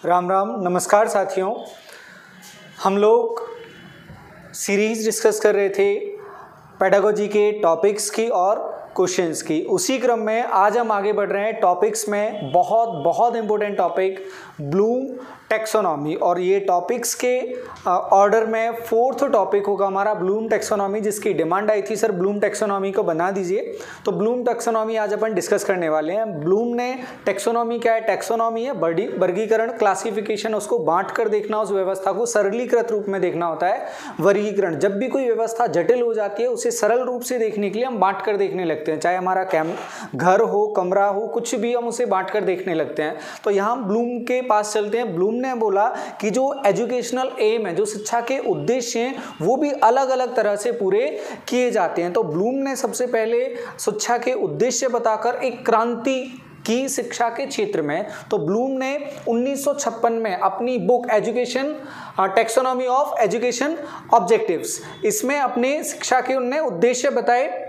राम राम, नमस्कार साथियों। हम लोग सीरीज डिस्कस कर रहे थे पेडागोजी के टॉपिक्स की और क्वेश्चंस की। उसी क्रम में आज हम आगे बढ़ रहे हैं टॉपिक्स में। बहुत इंपॉर्टेंट टॉपिक ब्लूम टैक्सोनॉमी, और ये टॉपिक्स के ऑर्डर में फोर्थ टॉपिक होगा हमारा ब्लूम टैक्सोनॉमी, जिसकी डिमांड आई थी सर ब्लूम टैक्सोनॉमी को बना दीजिए। तो ब्लूम टैक्सोनॉमी आज अपन डिस्कस करने वाले हैं। ब्लूम ने टैक्सोनॉमी क्या है? टैक्सोनॉमी है वर्गीकरण, क्लासिफिकेशन, उसको बांट कर देखना, उस व्यवस्था को सरलीकृत रूप में देखना होता है। वर्गीकरण, जब भी कोई व्यवस्था जटिल हो जाती है उसे सरल रूप से देखने के लिए हम बांट कर देखने लगते हैं। चाहे हमारा घर हो, कमरा हो, कुछ भी, हम उसे बांट कर देखने लगते हैं। तो यहाँ ब्लूम के पास चलते हैं। ब्लूम ने बोला कि जो एजुकेशनल एम है, जो शिक्षा के उद्देश्य हैं, वो भी अलग अलग तरह से पूरे किए जाते हैं। तो ब्लूम ने सबसे पहले शिक्षा के उद्देश्य बताकर एक क्रांति की शिक्षा के क्षेत्र में। तो ब्लूम ने 1956 में अपनी book education taxonomy of education objectives, इसमें अपने शिक्षा के उन्होंने उद्देश्य बताए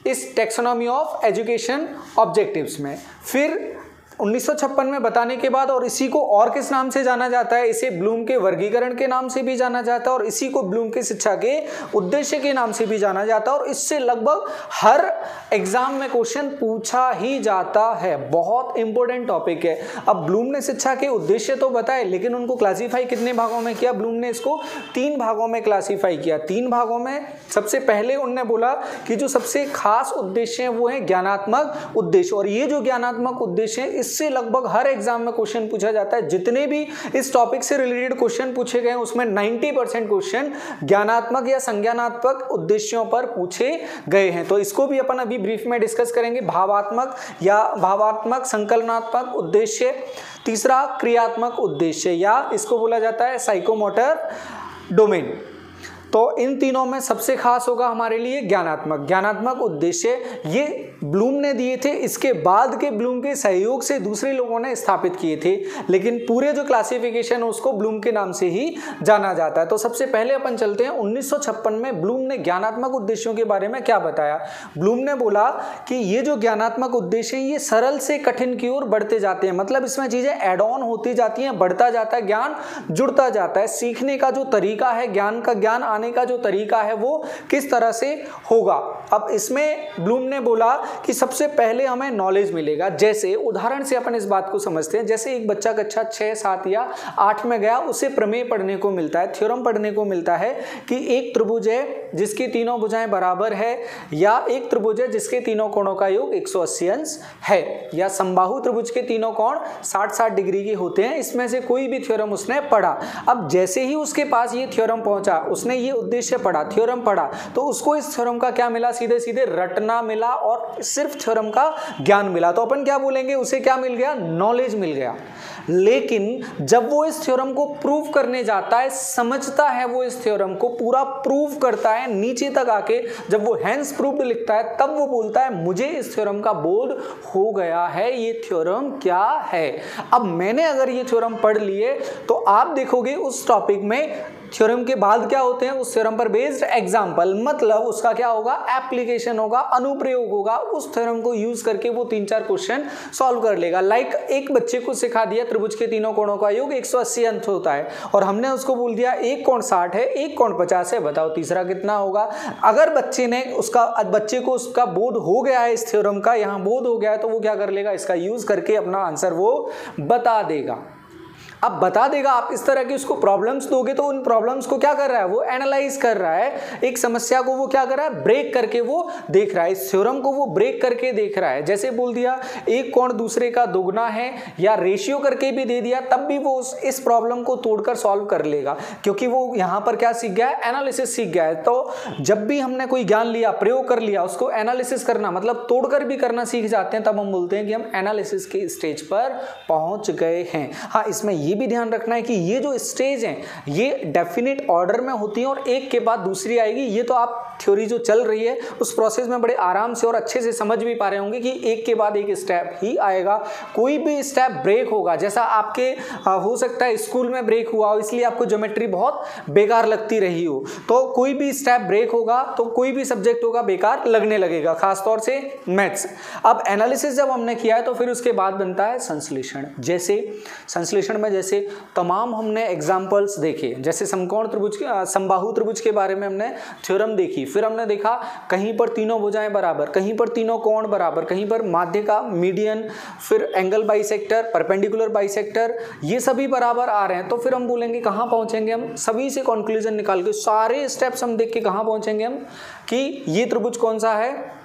इस टैक्सोनॉमी ऑफ एजुकेशन ऑब्जेक्टिव्स में। फिर 1956 में बताने के बाद, और इसी को और किस नाम से जाना जाता है? इसे ब्लूम के वर्गीकरण के नाम से भी जाना जाता है, और इसी को ब्लूम के शिक्षा के उद्देश्य के नाम से भी जाना जाता है। और इससे लगभग हर एग्जाम में क्वेश्चन पूछा ही जाता है। बहुत इंपॉर्टेंट टॉपिक है। अब ब्लूम ने शिक्षा के उद्देश्य तो बताए, लेकिन उनको क्लासीफाई कितने भागों में किया? ब्लूम ने इसको 3 भागों में क्लासीफाई किया। 3 भागों में सबसे पहले उन्होंने बोला कि जो सबसे खास उद्देश्य है वो है ज्ञानात्मक उद्देश्य, और ये जो ज्ञानात्मक उद्देश्य है इससे लगभग हर एग्जाम में क्वेश्चन पूछा जाता है। जितने भी इस टॉपिक से रिलेटेड क्वेश्चन पूछे गए उसमें 90% क्वेश्चन ज्ञानात्मक या संज्ञानात्मक उद्देश्यों पर पूछे गए हैं। तो इसको भी अपन अभी ब्रीफ में डिस्कस करेंगे। भावात्मक या भावात्मक संकलनात्मक उद्देश्य, तीसरा क्रियात्मक उद्देश्य, या इसको बोला जाता है साइकोमोटर डोमेन। तो इन तीनों में सबसे खास होगा हमारे लिए ज्ञानात्मक उद्देश्य। ये ब्लूम ने दिए थे, इसके बाद के ब्लूम के सहयोग से दूसरे लोगों ने स्थापित किए थे, लेकिन पूरे जो क्लासिफिकेशन है उसको ब्लूम के नाम से ही जाना जाता है। तो सबसे पहले अपन चलते हैं 1956 में ब्लूम ने ज्ञानात्मक उद्देश्यों के बारे में क्या बताया। ब्लूम ने बोला कि ये जो ज्ञानात्मक उद्देश्य है ये सरल से कठिन की ओर बढ़ते जाते हैं। मतलब इसमें चीजें एड ऑन होती जाती हैं, बढ़ता जाता है, ज्ञान जुड़ता जाता है। सीखने का जो तरीका है, ज्ञान आने का जो तरीका है वो किस तरह से होगा। अब इसमें ब्लूम ने बोला कि सबसे पहले हमें नॉलेज मिलेगा। जैसे उदाहरण से अपन इस बात को समझते हैं, जैसे एक बच्चा कक्षा 6, 7 या 8 में गया, उसे प्रमेय पढ़ने को मिलता है, थ्योरम पढ़ने को मिलता है कि एक त्रिभुज है जिसकी तीनों भुजाएं बराबर है, या एक त्रिभुज है जिसके तीनों कोणों का योग 180 अंश है, या समबाहु त्रिभुज के तीनों कोण 60-60 डिग्री के होते हैं। इसमें से कोई भी थ्योरम उसने पढ़ा। अब जैसे ही उसके पास ये थ्योरम पहुंचा, उसने ये उद्देश्य पढ़ा, थ्योरम पढ़ा, तो उसको इस थ्योरम का क्या मिला? सीधे सीधे रटना मिला और सिर्फ थ्योरम का ज्ञान मिला। तो अपन क्या बोलेंगे? उसे क्या मिल गया? नॉलेज मिल गया। लेकिन जब वो इस थ्योरम को प्रूव करने जाता है, समझता है, वो इस थ्योरम को पूरा प्रूव करता है, नीचे तक आके जब वो हेंस प्रूव्ड लिखता है, तब वो बोलता है मुझे इस थ्योरम का बोध हो गया है, ये थ्योरम क्या है। अब मैंने अगर ये थ्योरम पढ़ लिए तो आप देखोगे उस टॉपिक में थ्योरम के बाद क्या होते हैं? उस थ्योरम पर बेस्ड एग्जाम्पल, मतलब उसका क्या होगा? एप्लीकेशन होगा, अनुप्रयोग होगा। उस थ्योरम को यूज करके वो 3-4 क्वेश्चन सॉल्व कर लेगा। लाइक एक बच्चे को सिखा दिया त्रिभुज के तीनों कोणों का योग 180 अंश होता है, और हमने उसको बोल दिया एक कोण 60 है, एक कोण 50 है, बताओ तीसरा कितना होगा? अगर बच्चे को उसका बोध हो गया है, इस थ्योरम का यहाँ बोध हो गया है, तो वो क्या कर लेगा? इसका यूज करके अपना आंसर वो बता देगा। अब बता देगा, आप इस तरह की उसको प्रॉब्लम्स दोगे तो उन प्रॉब्लम्स को क्या कर रहा है? वो एनालाइज कर रहा है। एक समस्या को वो क्या कर रहा है? ब्रेक करके वो देख रहा है, इस थ्योरम को वो ब्रेक करके देख रहा है। जैसे बोल दिया एक कोण दूसरे का दोगुना है, या रेशियो करके भी दे दिया, तब भी वो इस प्रॉब्लम को तोड़कर सॉल्व कर लेगा, क्योंकि वो यहाँ पर क्या सीख गया है? एनालिसिस सीख गया है। तो जब भी हमने कोई ज्ञान लिया, प्रयोग कर लिया, उसको एनालिसिस करना मतलब तोड़कर भी करना सीख जाते हैं, तब हम बोलते हैं कि हम एनालिसिस के स्टेज पर पहुंच गए हैं। हाँ, इसमें ये ये भी ध्यान रखना है कि ये जो स्टेज हैं ये डेफिनेट ऑर्डर में होती हैं और एक के बाद दूसरी आएगी। ये तो आप थ्योरी जो चल रही है उस प्रोसेस में बड़े आराम से और अच्छे से समझ भी पा रहे होंगे कि एक के बाद एक स्टेप ही आएगा। कोई भी स्टेप ब्रेक होगा, जैसा आपके हो सकता है स्कूल में ब्रेक हुआ हो इसलिए आपको ज्योमेट्री बहुत बेकार लगती रही हो, तो कोई भी स्टेप ब्रेक होगा तो कोई भी सब्जेक्ट होगा बेकार लगने लगेगा, खासतौर से मैथ्स। अब एनालिसिस जब हमने किया है तो फिर उसके बाद बनता है संश्लेषण। जैसे संश्लेषण में जैसे तमाम हमने एग्जाम्पल्स देखे, जैसे समकोण त्रिभुज समबाहु त्रिभुज के बारे में हमने थ्योरम देखी, फिर हमने देखा कहीं पर तीनों भुजाएं बराबर, कहीं पर तीनों कोण बराबर, कहीं पर माध्य का मीडियन, फिर एंगल बाइसेक्टर, परपेंडिकुलर बाइसेक्टर, ये सभी बराबर आ रहे हैं। तो फिर हम बोलेंगे कहाँ पहुंचेंगे हम, सभी से कंक्लूजन निकाल के सारे स्टेप्स हम देख के कहाँ पहुंचेंगे हम कि ये त्रिभुज कौन सा है,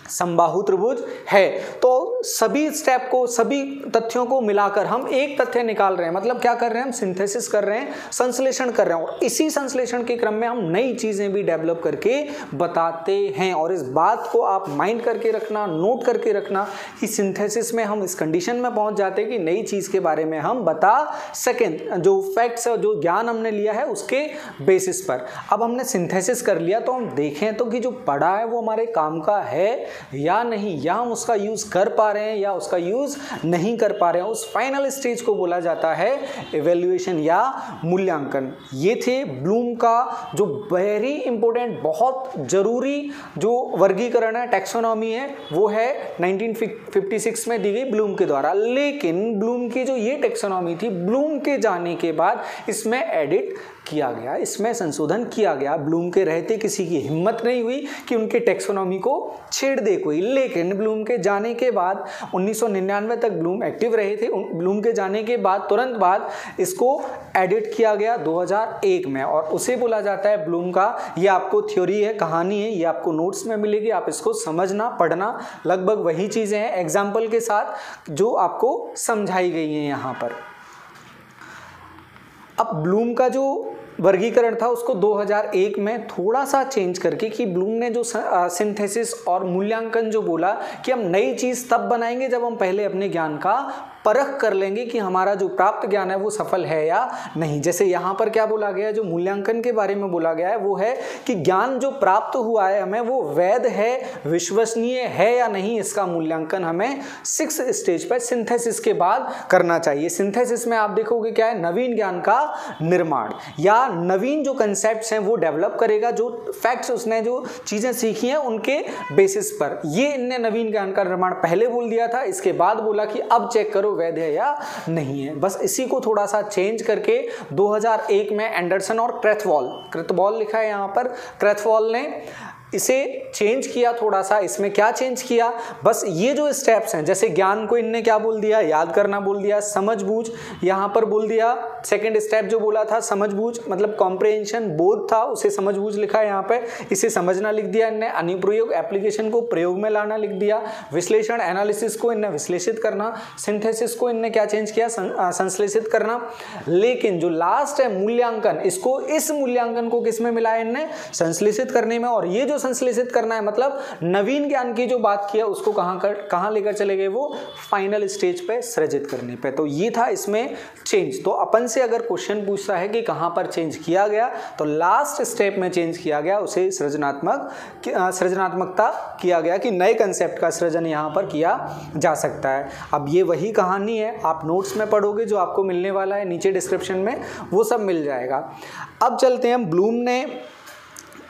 समबाहु त्रिभुज है। तो सभी स्टेप को, सभी तथ्यों को मिलाकर हम एक तथ्य निकाल रहे हैं, मतलब क्या कर रहे हैं हम, सिंथेसिस कर रहे हैं, संश्लेषण कर रहे हैं। और इसी संश्लेषण के क्रम में हम नई चीजें भी डेवलप करके बताते हैं। और इस बात को आप माइंड करके रखना, नोट करके रखना कि सिंथेसिस में हम इस कंडीशन में पहुंच जाते हैं कि नई चीज के बारे में हम बता सकें, जो फैक्ट्स है, जो ज्ञान हमने लिया है उसके बेसिस पर। अब हमने सिंथेसिस कर लिया तो हम देखें तो कि जो पढ़ा है वो हमारे काम का है या नहीं, या हम उसका यूज कर पा रहे हैं या उसका यूज नहीं कर पा रहे हैं। उस फाइनल स्टेज को बोला जाता है इवैल्यूएशन या मूल्यांकन। ये थे ब्लूम का जो वेरी इंपॉर्टेंट, बहुत जरूरी जो वर्गीकरण है, टैक्सोनॉमी है, वो है 1956 में दी गई ब्लूम के द्वारा। लेकिन ब्लूम की जो ये टैक्सोनॉमी थी, ब्लूम के जाने के बाद इसमें एडिट किया गया, इसमें संशोधन किया गया। ब्लूम के रहते किसी की हिम्मत नहीं हुई कि उनके टैक्सोनॉमी को छेड़ दे कोई, लेकिन ब्लूम के जाने के बाद 1999 तक ब्लूम एक्टिव रहे थे। ब्लूम के जाने के बाद तुरंत बाद इसको एडिट किया गया 2001 में, और उसे बोला जाता है ब्लूम का। ये आपको थ्योरी है, कहानी है, ये आपको नोट्स में मिलेगी, आप इसको समझना, पढ़ना, लगभग वही चीजें हैं एग्जाम्पल के साथ जो आपको समझाई गई हैं यहाँ पर। अब ब्लूम का जो वर्गीकरण था उसको 2001 में थोड़ा सा चेंज करके, कि ब्लूम ने जो सिंथेसिस और मूल्यांकन जो बोला कि हम नई चीज तब बनाएंगे जब हम पहले अपने ज्ञान का परख कर लेंगे कि हमारा जो प्राप्त ज्ञान है वो सफल है या नहीं। जैसे यहाँ पर क्या बोला गया है, जो मूल्यांकन के बारे में बोला गया है वो है कि ज्ञान जो प्राप्त हुआ है हमें वो वैध है, विश्वसनीय है या नहीं, इसका मूल्यांकन हमें 6 स्टेज पर सिंथेसिस के बाद करना चाहिए। सिंथेसिस में आप देखोगे क्या है, नवीन ज्ञान का निर्माण या नवीन जो कंसेप्ट्स हैं वो डेवलप करेगा, जो फैक्ट्स उसने जो चीजें सीखी हैं उनके बेसिस पर। ये इनने नवीन ज्ञान का निर्माण पहले बोल दिया था, इसके बाद बोला कि अब चेक करो वैध है या नहीं है। बस इसी को थोड़ा सा चेंज करके 2001 में एंडरसन और क्रेथवॉल लिखा है यहाँ पर, क्रेथवॉल ने इसे चेंज किया थोड़ा सा। इसमें क्या चेंज किया, बस ये जो स्टेप्स हैं, जैसे ज्ञान को इनने क्या बोल दिया, याद करना बोल दिया, समझबूझ यहाँ पर बोल दिया। सेकंड स्टेप जो बोला था समझबूझ, मतलब कॉम्प्रिहेंशन, बोध था, उसे समझबूझ लिखा है यहाँ पे, इसे समझना लिख दिया इनने। अनुप्रयोग, एप्लीकेशन को प्रयोग में लाना लिख दिया। विश्लेषण, एनालिसिस को इनने विश्लेषित करना। सिंथेसिस को इनने क्या चेंज किया, संश्लेषित करना। लेकिन जो लास्ट है मूल्यांकन, इसको, इस मूल्यांकन को किस में मिलाया इनने, संश्लेषित करने में। और ये जो संश्लेषित करना है मतलब नवीन ज्ञान की जो बात किया उसको कहां लेकर चले गए, वो फाइनल स्टेज पे सृजित करने पे। तो ये था इसमें चेंज। तो अपन से अगर क्वेश्चन पूछता है कि कहां पर चेंज किया गया, तो लास्ट स्टेप में चेंज किया गया, उसे सृजनात्मकता किया गया कि नए कंसेप्ट का सृजन यहां पर किया जा सकता है। अब ये वही कहानी है, आप नोट्स में पढ़ोगे, जो आपको मिलने वाला है नीचे डिस्क्रिप्शन में वो सब मिल जाएगा। अब चलते हैं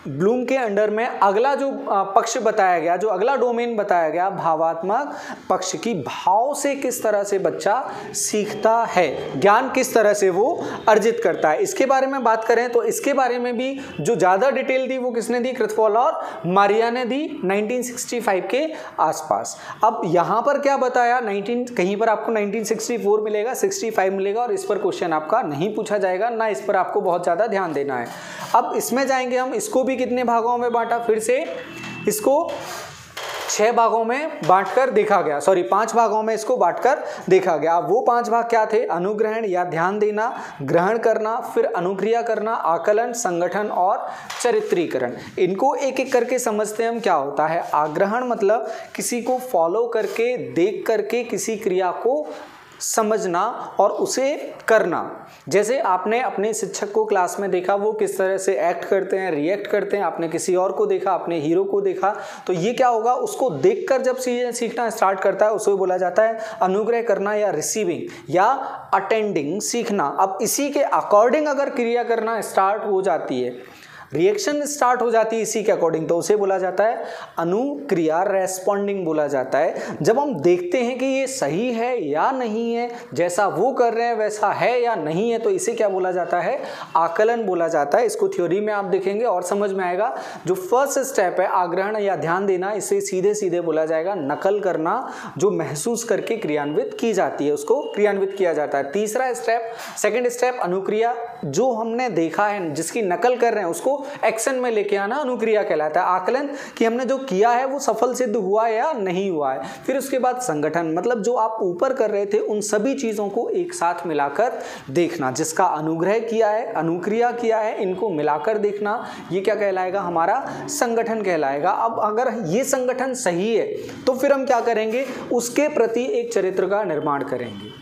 ब्लूम के अंडर में अगला जो पक्ष बताया गया, जो अगला डोमेन बताया गया, भावात्मक पक्ष की। भाव से किस तरह से बच्चा सीखता है, ज्ञान किस तरह से वो अर्जित करता है, इसके बारे में बात करें तो इसके बारे में भी जो ज़्यादा डिटेल दी वो किसने दी, क्रेथवॉल और मारिया ने दी 1965 के आसपास। अब यहाँ पर क्या बताया, कहीं पर आपको 1964 मिलेगा, 65 मिलेगा, और इस पर क्वेश्चन आपका नहीं पूछा जाएगा, ना इस पर आपको बहुत ज़्यादा ध्यान देना है। अब इसमें जाएंगे हम, इसको भी कितने भागों में बांटा, फिर से इसको 6 भागों में बांटकर देखा गया, 5 भागों में इसको बांटकर देखा गया। वो 5 भाग क्या थे, अनुग्रहण या ध्यान देना, ग्रहण करना, फिर अनुक्रिया करना, आकलन, संगठन और चरित्रीकरण। इनको एक एक करके समझते हैं हम क्या होता है। आग्रहण मतलब किसी को फॉलो करके, देख करके किसी क्रिया को समझना और उसे करना। जैसे आपने अपने शिक्षक को क्लास में देखा, वो किस तरह से एक्ट करते हैं, रिएक्ट करते हैं, आपने किसी और को देखा, अपने हीरो को देखा, तो ये क्या होगा, उसको देखकर जब चीजें सीखना स्टार्ट करता है उसे बोला जाता है अनुग्रह करना या रिसीविंग या अटेंडिंग, सीखना। अब इसी के अकॉर्डिंग अगर क्रिया करना स्टार्ट हो जाती है, रिएक्शन स्टार्ट हो जाती है इसी के अकॉर्डिंग, तो उसे बोला जाता है अनुक्रिया, रेस्पॉन्डिंग बोला जाता है। जब हम देखते हैं कि ये सही है या नहीं है, जैसा वो कर रहे हैं वैसा है या नहीं है, तो इसे क्या बोला जाता है, आकलन बोला जाता है। इसको थ्योरी में आप देखेंगे और समझ में आएगा। जो फर्स्ट स्टेप है आग्रहण या ध्यान देना, इसे सीधे सीधे बोला जाएगा नकल करना, जो महसूस करके क्रियान्वित की जाती है उसको क्रियान्वित किया जाता है। तीसरा स्टेप, सेकेंड स्टेप अनुक्रिया, जो हमने देखा है जिसकी नकल कर रहे हैं उसको एक्शन में लेके आना अनुक्रिया कहलाता है। आकलन कि हमने जो किया है वो सफल सिद्ध हुआ या नहीं हुआ है। फिर उसके बाद संगठन, मतलब जो आप ऊपर कर रहे थे उन सभी चीजों को एक साथ मिलाकर देखना, जिसका अनुग्रह किया है, अनुक्रिया किया है, इनको मिलाकर देखना, ये क्या कहलाएगा, हमारा संगठन कहलाएगा। अब अगर ये संगठन सही है तो फिर हम क्या करेंगे, उसके प्रति एक चरित्र का निर्माण करेंगे।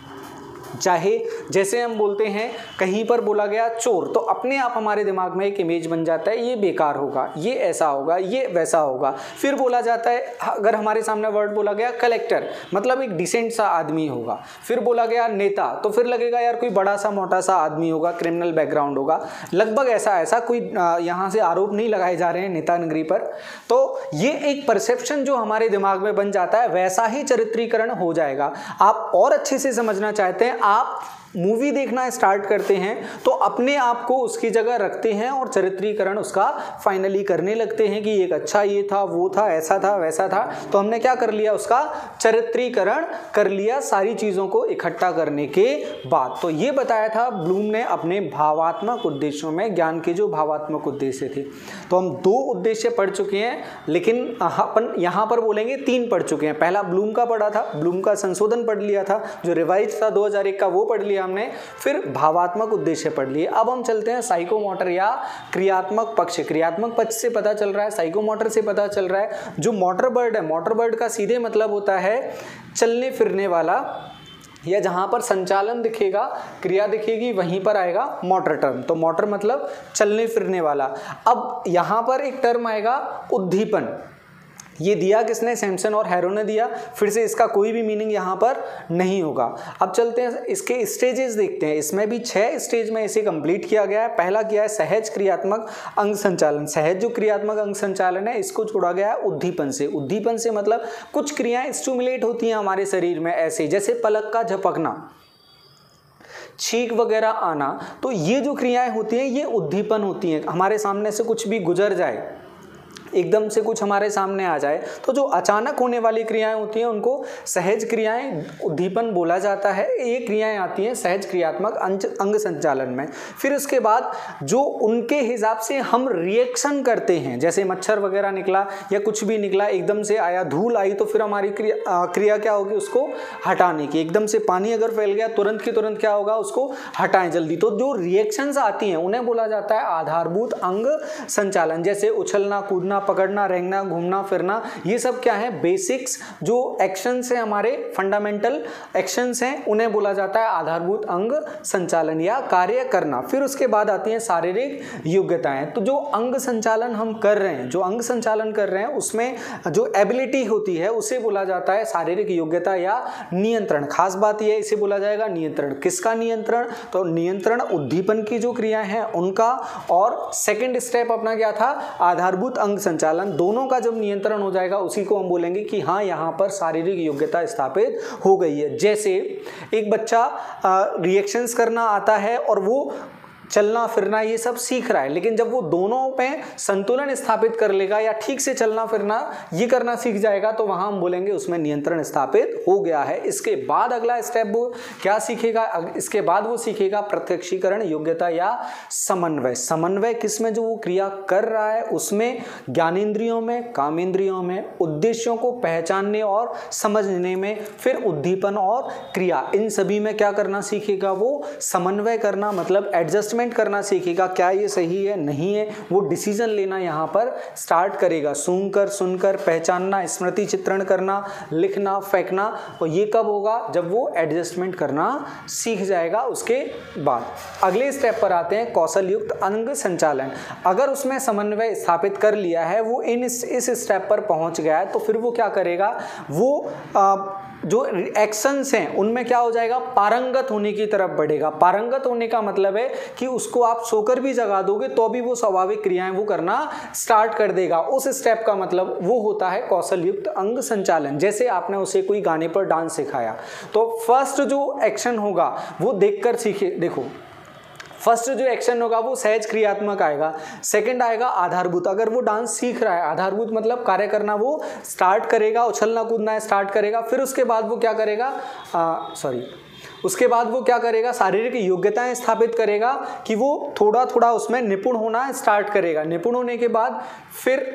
चाहे जैसे हम बोलते हैं कहीं पर बोला गया चोर, तो अपने आप हमारे दिमाग में एक इमेज बन जाता है, ये बेकार होगा, ये ऐसा होगा, ये वैसा होगा। फिर बोला जाता है, अगर हमारे सामने वर्ड बोला गया कलेक्टर, मतलब एक डिसेंट सा आदमी होगा। फिर बोला गया नेता, तो फिर लगेगा यार कोई बड़ा सा मोटा सा आदमी होगा, क्रिमिनल बैकग्राउंड होगा, लगभग ऐसा कोई यहाँ से आरोप नहीं लगाए जा रहे हैं नेतागिरी पर। तो ये एक परसेप्शन जो हमारे दिमाग में बन जाता है, वैसा ही चरित्रीकरण हो जाएगा। आप और अच्छे से समझना चाहते हैं, आप मूवी देखना स्टार्ट करते हैं तो अपने आप को उसकी जगह रखते हैं और चरित्रीकरण उसका फाइनली करने लगते हैं कि एक अच्छा ये था, वो था, ऐसा था, वैसा था। तो हमने क्या कर लिया, उसका चरित्रीकरण कर लिया सारी चीज़ों को इकट्ठा करने के बाद। तो ये बताया था ब्लूम ने अपने भावात्मक उद्देश्यों में, ज्ञान के जो भावात्मक उद्देश्य थे। तो हम 2 उद्देश्य पढ़ चुके हैं, लेकिन अपन यहाँ पर बोलेंगे 3 पढ़ चुके हैं। पहला ब्लूम का पढ़ा था, ब्लूम का संशोधन पढ़ लिया था, जो रिवाइज था 2001 का वो पढ़ लिया हमने, फिर भावात्मक उद्देश्य पढ़ लिए। अब हम चलते हैं साइकोमोटर या क्रियात्मक पक्ष। क्रियात्मक पक्ष से पता चल रहा है, साइकोमोटर से पता चल रहा है। जो मोटर बर्ड है, मोटर बर्ड का सीधे मतलब होता है चलने फिरने वाला, या जहां पर संचालन दिखेगा, क्रिया दिखेगी, वहीं पर आएगा मोटर टर्म। तो मोटर मतलब चलने फिरने वाला। अब यहां पर एक टर्म आएगा उद्दीपन, ये दिया किसने, सैमसन और हैरो ने दिया। फिर से इसका कोई भी मीनिंग यहाँ पर नहीं होगा। अब चलते हैं इसके स्टेजेस देखते हैं। इसमें भी 6 स्टेज में इसे कंप्लीट किया गया है। पहला किया है सहज क्रियात्मक अंग संचालन। सहज जो क्रियात्मक अंग संचालन है, इसको जोड़ा गया है उद्दीपन से। उद्दीपन से मतलब कुछ क्रियाएं स्टिमुलेट होती हैं हमारे शरीर में, ऐसे जैसे पलक का झपकना, छींक वगैरह आना। तो ये जो क्रियाएं होती हैं ये उद्दीपन होती हैं। हमारे सामने से कुछ भी गुजर जाए, एकदम से कुछ हमारे सामने आ जाए, तो जो अचानक होने वाली क्रियाएं होती हैं उनको सहज क्रियाएं, उद्दीपन बोला जाता है। ये क्रियाएं आती हैं सहज क्रियात्मक अंग संचालन में। फिर उसके बाद जो उनके हिसाब से हम रिएक्शन करते हैं, जैसे मच्छर वगैरह निकला या कुछ भी निकला, एकदम से आया, धूल आई, तो फिर हमारी क्रिया क्या होगी, उसको हटाने की। एकदम से पानी अगर फैल गया, तुरंत की तुरंत क्या होगा, उसको हटाएं जल्दी। तो जो रिएक्शंस आती हैं उन्हें बोला जाता है आधारभूत अंग संचालन। जैसे उछलना, कूदना, पकड़ना, रेंगना, घूमना फिरना, ये सब क्या है, बेसिक्स जो एक्शंस हैं, हमारे फंडामेंटल एक्शंस हैं, उन्हें बोला जाता है आधारभूत अंग संचालन या कार्य करना। फिर उसके बाद आती हैं शारीरिक योग्यताएं। तो जो अंग संचालन हम कर रहे हैं, जो अंग संचालन कर रहे हैं, उसमें जो एबिलिटी होती है उसे बोला जाता है शारीरिक योग्यता या नियंत्रण। खास बात यह है, इसे बोला जाएगा नियंत्रण। किसका नियंत्रण, तो नियंत्रण उद्दीपन की जो क्रियाएं हैं उनका। और सेकेंड स्टेप अपना क्या था, आधारभूत अंग संचालन। दोनों का जब नियंत्रण हो जाएगा उसी को हम बोलेंगे कि हाँ यहाँ पर शारीरिक योग्यता स्थापित हो गई है। जैसे एक बच्चा रिएक्शंस करना आता है और वो चलना फिरना ये सब सीख रहा है, लेकिन जब वो दोनों में संतुलन स्थापित कर लेगा या ठीक से चलना फिरना ये करना सीख जाएगा, तो वहां हम बोलेंगे उसमें नियंत्रण स्थापित हो गया है। इसके बाद अगला स्टेप वो क्या सीखेगा, इसके बाद वो सीखेगा प्रत्यक्षीकरण योग्यता या समन्वय। समन्वय किसमें, जो वो क्रिया कर रहा है उसमें, ज्ञानेंद्रियों में, कामेंद्रियों में, उद्देश्यों को पहचानने और समझने में, फिर उद्दीपन और क्रिया, इन सभी में क्या करना सीखेगा वो, समन्वय करना, मतलब एडजस्टमेंट एडजस्टमेंट करना सीखेगा, क्या ये सही है नहीं है, वो डिसीजन लेना यहाँ पर स्टार्ट करेगा। सूंघकर, सुनकर, पहचानना, स्मृति चित्रण करना, लिखना, फेंकना, और ये कब होगा, जब वो एडजस्टमेंट करना सीख जाएगा। उसके बाद अगले स्टेप पर आते हैं, कौशल युक्त अंग संचालन। अगर उसमें समन्वय स्थापित कर लिया है, वो इस स्टेप पर पहुंच गया है, तो फिर वो क्या करेगा, वो जो एक्शंस हैं उनमें क्या हो जाएगा, पारंगत होने की तरफ बढ़ेगा। पारंगत होने का मतलब है कि उसको आप सोकर भी जगा दोगे तो भी वो स्वाभाविक क्रियाएं वो करना स्टार्ट कर देगा। उस स्टेप का मतलब वो होता है कौशल युक्त अंग संचालन। जैसे आपने उसे कोई गाने पर डांस सिखाया, तो फर्स्ट जो एक्शन होगा वो देखकर सीखे। देखो, फर्स्ट जो एक्शन होगा वो सहज क्रियात्मक आएगा, सेकंड आएगा आधारभूत। अगर वो डांस सीख रहा है, आधारभूत मतलब कार्य करना वो स्टार्ट करेगा, उछलना कूदना स्टार्ट करेगा। फिर उसके बाद वो क्या करेगा, उसके बाद वो क्या करेगा, शारीरिक योग्यताएं स्थापित करेगा कि वो थोड़ा थोड़ा उसमें निपुण होना स्टार्ट करेगा। निपुण होने के बाद फिर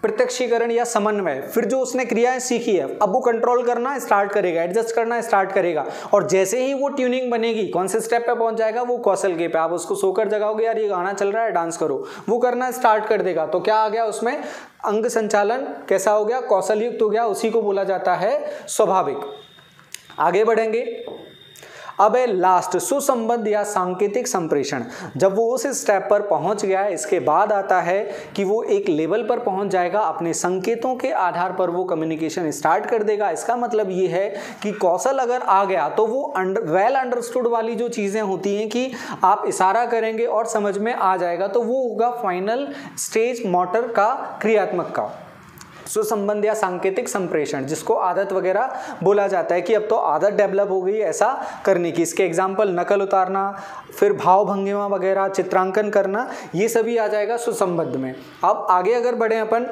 प्रत्यक्षीकरण या समन्वय, फिर जो उसने क्रियाएं सीखी है अब वो कंट्रोल करना स्टार्ट करेगा, एडजस्ट करना स्टार्ट करेगा। और जैसे ही वो ट्यूनिंग बनेगी, कौन से स्टेप पे पहुंच जाएगा, वो कौशल के पे। आप उसको सोकर जगाओगे, यार ये गाना चल रहा है डांस करो, वो करना स्टार्ट कर देगा। तो क्या आ गया उसमें, अंग संचालन कैसा हो गया, कौशल युक्त हो गया। उसी को बोला जाता है स्वाभाविक। आगे बढ़ेंगे, अब है लास्ट, सुसंबद्ध या सांकेतिक संप्रेषण। जब वो उस स्टेप पर पहुंच गया है, इसके बाद आता है कि वो एक लेवल पर पहुंच जाएगा, अपने संकेतों के आधार पर वो कम्युनिकेशन स्टार्ट कर देगा। इसका मतलब ये है कि कौशल अगर आ गया तो वो वेल अंडरस्टूड वाली जो चीज़ें होती हैं कि आप इशारा करेंगे और समझ में आ जाएगा, तो वो होगा फाइनल स्टेज मोटर का, क्रियात्मक का। सुसंबंध या सांकेतिक संप्रेषण, जिसको आदत वगैरह बोला जाता है कि अब तो आदत डेवलप हो गई ऐसा करने की। इसके एग्जाम्पल नकल उतारना, फिर भाव भंगिमा वगैरह, चित्रांकन करना, ये सभी आ जाएगा सुसंबद्ध में। अब आगे अगर बढ़े अपन,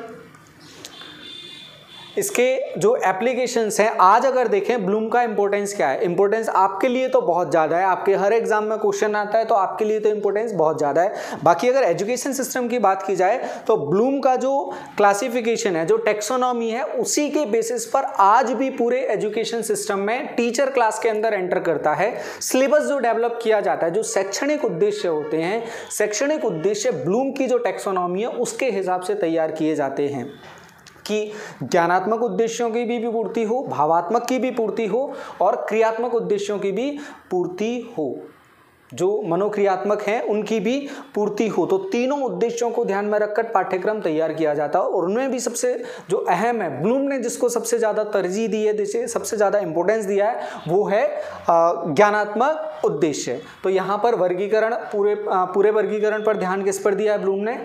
इसके जो एप्लीकेशंस हैं, आज अगर देखें ब्लूम का इंपॉर्टेंस क्या है। इंपॉर्टेंस आपके लिए तो बहुत ज़्यादा है, आपके हर एग्जाम में क्वेश्चन आता है, तो आपके लिए तो इंपॉर्टेंस बहुत ज़्यादा है। बाकी अगर एजुकेशन सिस्टम की बात की जाए तो ब्लूम का जो क्लासिफिकेशन है, जो टेक्सोनॉमी है, उसी के बेसिस पर आज भी पूरे एजुकेशन सिस्टम में टीचर क्लास के अंदर एंटर करता है। सिलेबस जो डेवलप किया जाता है, जो शैक्षणिक उद्देश्य होते हैं, शैक्षणिक उद्देश्य ब्लूम की जो टेक्सोनॉमी है उसके हिसाब से तैयार किए जाते हैं कि ज्ञानात्मक उद्देश्यों की भी पूर्ति हो, भावात्मक की भी पूर्ति हो और क्रियात्मक उद्देश्यों की भी पूर्ति हो, जो मनोक्रियात्मक हैं उनकी भी पूर्ति हो। तो तीनों उद्देश्यों को ध्यान में रखकर पाठ्यक्रम तैयार किया जाता है। और उनमें भी सबसे जो अहम है, ब्लूम ने जिसको सबसे ज़्यादा तरजीह दी है, जिसे सबसे ज़्यादा इंपॉर्टेंस दिया है, वो है ज्ञानात्मक उद्देश्य। तो यहाँ पर वर्गीकरण, पूरे वर्गीकरण पर ध्यान किस पर दिया है ब्लूम ने,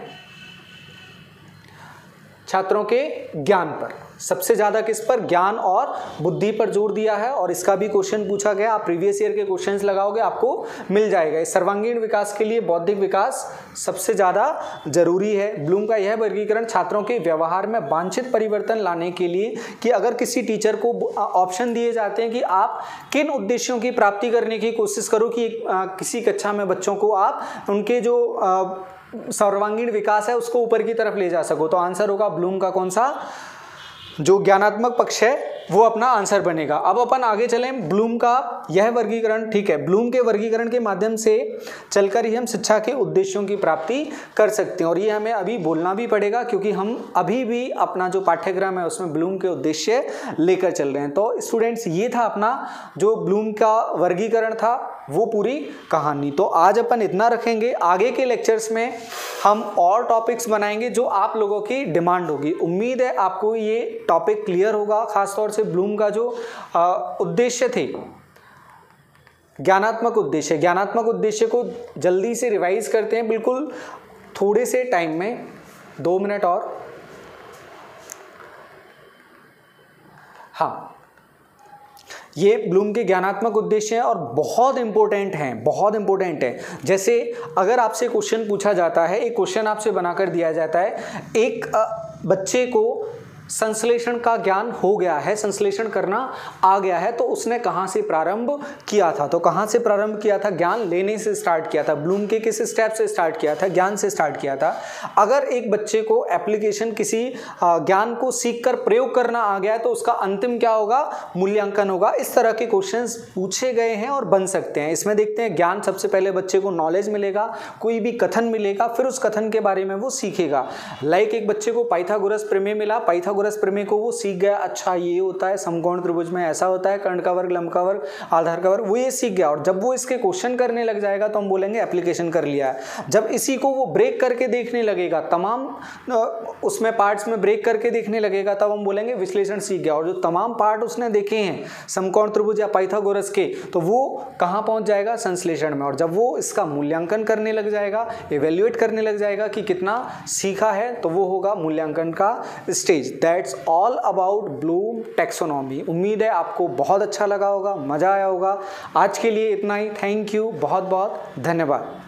छात्रों के ज्ञान पर, सबसे ज्यादा किस पर, ज्ञान और बुद्धि पर जोर दिया है। और इसका भी क्वेश्चन पूछा गया, आप प्रीवियस ईयर के क्वेश्चंस लगाओगे आपको मिल जाएगा। इस सर्वांगीण विकास के लिए बौद्धिक विकास सबसे ज्यादा जरूरी है। ब्लूम का यह वर्गीकरण छात्रों के व्यवहार में वांछित परिवर्तन लाने के लिए, कि अगर किसी टीचर को ऑप्शन दिए जाते हैं कि आप किन उद्देश्यों की प्राप्ति करने की कोशिश करो, कि किसी कक्षा में बच्चों को आप उनके जो सर्वांगीण विकास है उसको ऊपर की तरफ ले जा सको, तो आंसर होगा ब्लूम का कौन सा, जो ज्ञानात्मक पक्ष है वो अपना आंसर बनेगा। अब अपन आगे चलें, ब्लूम का यह वर्गीकरण, ठीक है, ब्लूम के वर्गीकरण के माध्यम से चलकर ही हम शिक्षा के उद्देश्यों की प्राप्ति कर सकते हैं। और ये हमें अभी बोलना भी पड़ेगा, क्योंकि हम अभी भी अपना जो पाठ्यक्रम है उसमें ब्लूम के उद्देश्य लेकर चल रहे हैं। तो स्टूडेंट्स, ये था अपना जो ब्लूम का वर्गीकरण था, वो पूरी कहानी। तो आज अपन इतना रखेंगे, आगे के लेक्चर्स में हम और टॉपिक्स बनाएंगे जो आप लोगों की डिमांड होगी। उम्मीद है आपको ये टॉपिक क्लियर होगा, खासतौर से ब्लूम का जो उद्देश्य थे, ज्ञानात्मक उद्देश्य को जल्दी से रिवाइज करते हैं, बिल्कुल थोड़े से टाइम में, 2 मिनट और। हाँ, ये ब्लूम के ज्ञानात्मक उद्देश्य हैं और बहुत इंपॉर्टेंट हैं। जैसे अगर आपसे क्वेश्चन पूछा जाता है, एक क्वेश्चन आपसे बनाकर दिया जाता है, एक बच्चे को संश्लेषण का ज्ञान हो गया है, संश्लेषण करना आ गया है, तो उसने कहाँ से प्रारंभ किया था? तो कहाँ से प्रारंभ किया था? ज्ञान लेने से स्टार्ट किया था। ब्लूम के किस स्टेप से स्टार्ट किया था? ज्ञान से स्टार्ट किया था। अगर एक बच्चे को एप्लीकेशन किसी ज्ञान को सीखकर प्रयोग करना आ गया है तो उसका अंतिम क्या होगा? मूल्यांकन होगा। इस तरह के क्वेश्चंस पूछे गए हैं और बन सकते हैं। इसमें देखते हैं, ज्ञान सबसे पहले बच्चे को नॉलेज मिलेगा, कोई भी कथन मिलेगा, फिर उस कथन के बारे में वो सीखेगा। लाइक एक बच्चे को पाइथागोरस प्रमेय मिला, पाइथागोरस प्रमेय को वो सीख गया, अच्छा ये होता है, समकोण त्रिभुज में ऐसा होता है, कर्ण का वर्ग, लंब का वर्ग, आधार का वर्ग, वो ये सीख गया। और जब वो इसके क्वेश्चन करने लग जाएगा तो हम बोलेंगे एप्लीकेशन कर लिया है। जब इसी को वो ब्रेक करके देखने लगेगा, तमाम उसमें पार्ट्स में ब्रेक करके देखने लगेगा, तब हम बोलेंगे विश्लेषण सीख गया। और जो तमाम पार्ट उसने देखे हैं समकोण त्रिभुज या पाइथागोरस के, तो वो कहाँ पहुंच जाएगा? संश्लेषण में। और जब वो इसका मूल्यांकन करने लग जाएगा, इवेल्युएट करने लग जाएगा कि कितना सीखा है, तो वो होगा मूल्यांकन का stage. That's all about Bloom taxonomy. उम्मीद है आपको बहुत अच्छा लगा होगा, मजा आया होगा। आज के लिए इतना ही। थैंक यू, बहुत बहुत धन्यवाद।